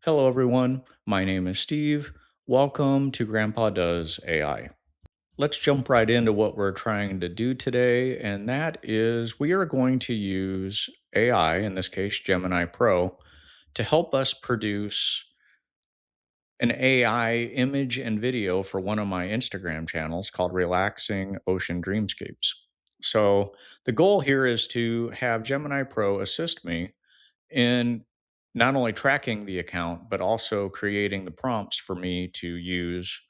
Hello, everyone. My name is Steve. Welcome to Grandpa Does AI. Let's jump right into what we're trying to do today, and that is we are going to use AI, in this case, Gemini Pro, to help us produce an AI image and video for one of my Instagram channels called Relaxing Ocean Dreamscapes. So, the goal here is to have Gemini Pro assist me in not only tracking the account, but also creating the prompts for me to use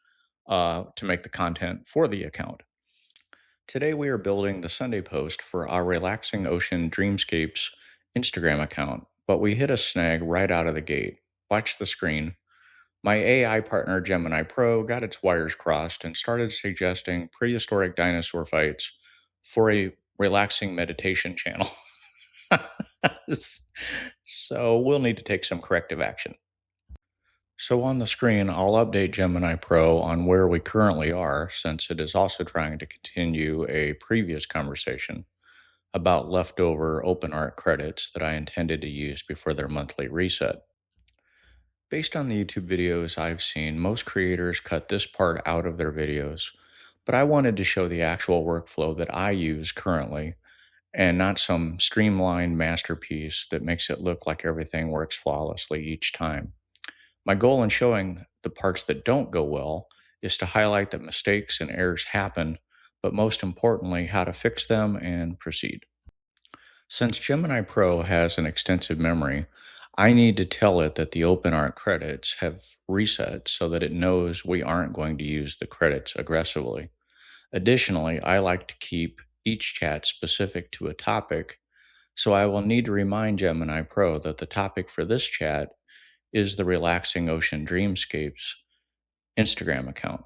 to make the content for the account. Today, we are building the Sunday post for our Relaxing Ocean Dreamscapes Instagram account, but we hit a snag right out of the gate. Watch the screen. My AI partner, Gemini Pro, got its wires crossed and started suggesting prehistoric dinosaur fights for a relaxing meditation channel. So we'll need to take some corrective action. So on the screen, I'll update Gemini Pro on where we currently are, since it is also trying to continue a previous conversation about leftover OpenArt credits that I intended to use before their monthly reset. Based on the YouTube videos I've seen, most creators cut this part out of their videos, but I wanted to show the actual workflow that I use currently and not some streamlined masterpiece that makes it look like everything works flawlessly each time. My goal in showing the parts that don't go well is to highlight that mistakes and errors happen, but most importantly, how to fix them and proceed. Since Gemini Pro has an extensive memory, I need to tell it that the OpenArt credits have reset so that it knows we aren't going to use the credits aggressively. Additionally, I like to keep each chat specific to a topic, so I will need to remind Gemini Pro that the topic for this chat is the Relaxing Ocean Dreamscapes Instagram account.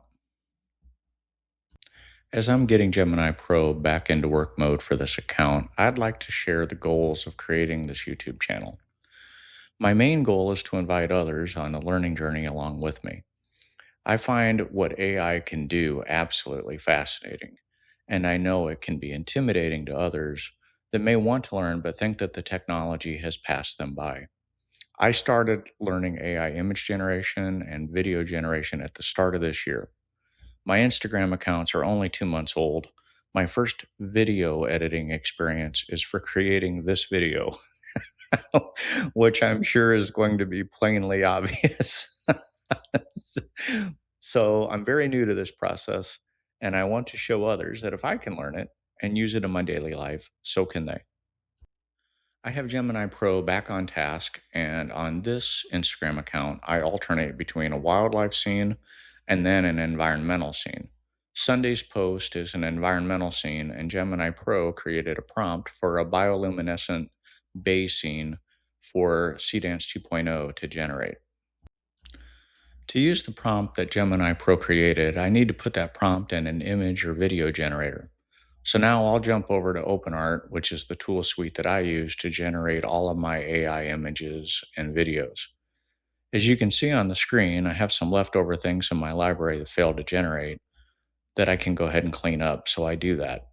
As I'm getting Gemini Pro back into work mode for this account, I'd like to share the goals of creating this YouTube channel. My main goal is to invite others on a learning journey along with me. I find what AI can do absolutely fascinating, and I know it can be intimidating to others that may want to learn but think that the technology has passed them by. I started learning AI image generation and video generation at the start of this year. My Instagram accounts are only 2 months old. My first video editing experience is for creating this video, which I'm sure is going to be plainly obvious. So I'm very new to this process, and I want to show others that if I can learn it and use it in my daily life, so can they. I have Gemini Pro back on task, and on this Instagram account, I alternate between a wildlife scene and then an environmental scene. Sunday's post is an environmental scene, and Gemini Pro created a prompt for a bioluminescent bay scene for Seedance 2.0 to generate. To use the prompt that Gemini Pro created, I need to put that prompt in an image or video generator. So now I'll jump over to OpenArt, which is the tool suite that I use to generate all of my AI images and videos. As you can see on the screen, I have some leftover things in my library that failed to generate that I can go ahead and clean up, so I do that.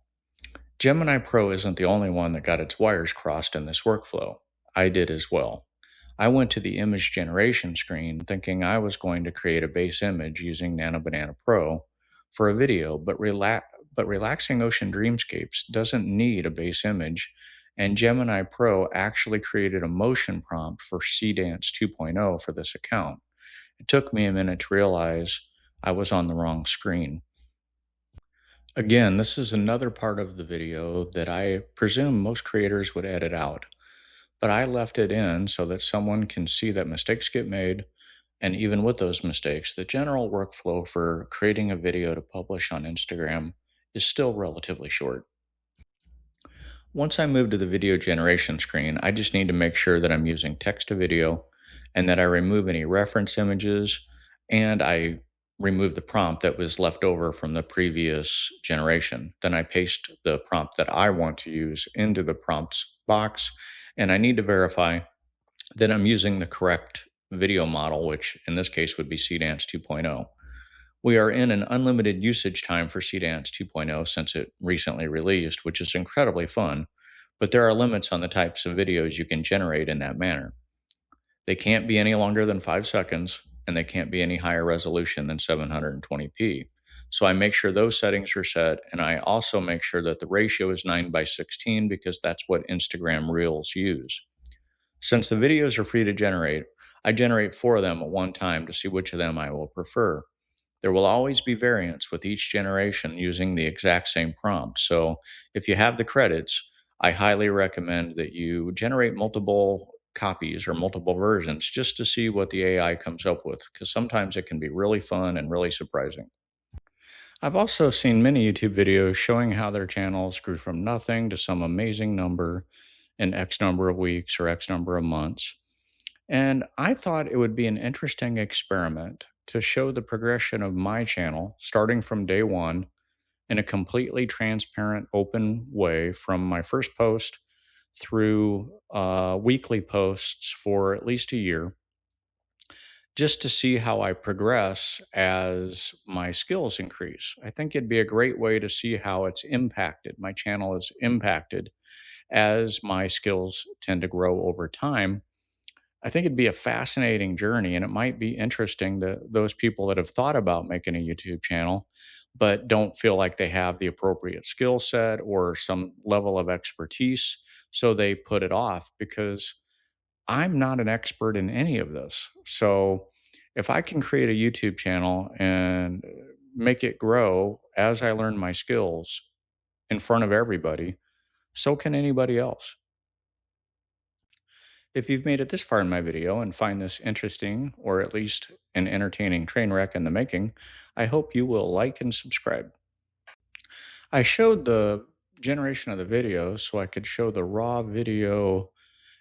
Gemini Pro isn't the only one that got its wires crossed in this workflow. I did as well. I went to the image generation screen thinking I was going to create a base image using Nano Banana Pro for a video, but Relaxing Ocean Dreamscapes doesn't need a base image, and Gemini Pro actually created a motion prompt for Seedance 2.0 for this account. It took me a minute to realize I was on the wrong screen. Again, this is another part of the video that I presume most creators would edit out, but I left it in so that someone can see that mistakes get made, and even with those mistakes, the general workflow for creating a video to publish on Instagram is still relatively short. Once I move to the video generation screen, I just need to make sure that I'm using text to video and that I remove any reference images, and I remove the prompt that was left over from the previous generation. Then I paste the prompt that I want to use into the prompts box, and I need to verify that I'm using the correct video model, which in this case would be Seedance 2.0. We are in an unlimited usage time for Seedance 2.0 since it recently released, which is incredibly fun, but there are limits on the types of videos you can generate in that manner. They can't be any longer than 5 seconds, and they can't be any higher resolution than 720p. So I make sure those settings are set, and I also make sure that the ratio is 9:16 because that's what Instagram Reels use. Since the videos are free to generate, I generate 4 of them at one time to see which of them I will prefer. There will always be variants with each generation using the exact same prompt. So if you have the credits, I highly recommend that you generate multiple copies or multiple versions just to see what the AI comes up with, because sometimes it can be really fun and really surprising. I've also seen many YouTube videos showing how their channels grew from nothing to some amazing number in X number of weeks or X number of months. And I thought it would be an interesting experiment to show the progression of my channel starting from day one in a completely transparent, open way from my first post through weekly posts for at least a year, just to see how I progress as my skills increase. I think it'd be a great way to see how it's impacted. My channel is impacted as my skills tend to grow over time. I think it'd be a fascinating journey, and it might be interesting to those people that have thought about making a YouTube channel, but don't feel like they have the appropriate skill set or some level of expertise. So they put it off because I'm not an expert in any of this. So if I can create a YouTube channel and make it grow as I learn my skills in front of everybody, so can anybody else. If you've made it this far in my video and find this interesting or at least an entertaining train wreck in the making, I hope you will like and subscribe. I showed the generation of the video so I could show the raw video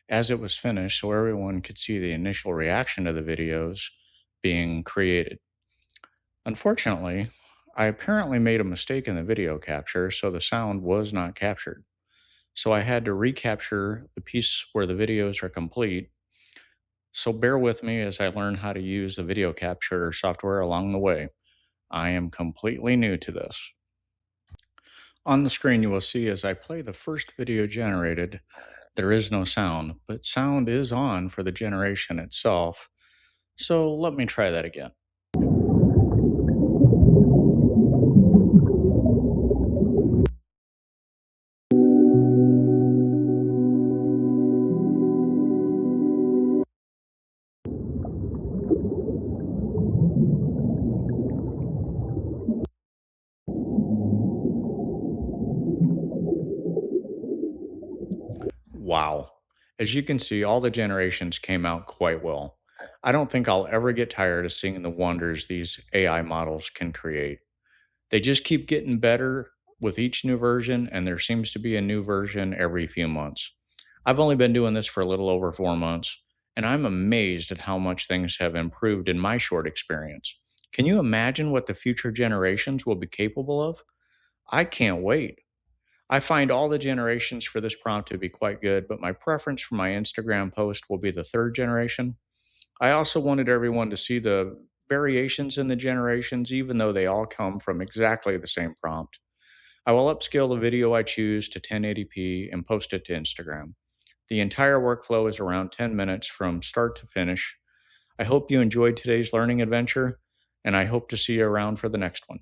as it was finished so everyone could see the initial reaction to the videos being created. Unfortunately, I apparently made a mistake in the video capture, so the sound was not captured. So I had to recapture the piece where the videos are complete. So bear with me as I learn how to use the video capture software along the way. I am completely new to this. On the screen, you will see as I play the first video generated, there is no sound, but sound is on for the generation itself. So let me try that again. Wow. As you can see, all the generations came out quite well. I don't think I'll ever get tired of seeing the wonders these AI models can create. They just keep getting better with each new version, and there seems to be a new version every few months. I've only been doing this for a little over 4 months, and I'm amazed at how much things have improved in my short experience. Can you imagine what the future generations will be capable of? I can't wait. I find all the generations for this prompt to be quite good, but my preference for my Instagram post will be the third generation. I also wanted everyone to see the variations in the generations, even though they all come from exactly the same prompt. I will upscale the video I choose to 1080p and post it to Instagram. The entire workflow is around 10 minutes from start to finish. I hope you enjoyed today's learning adventure, and I hope to see you around for the next one.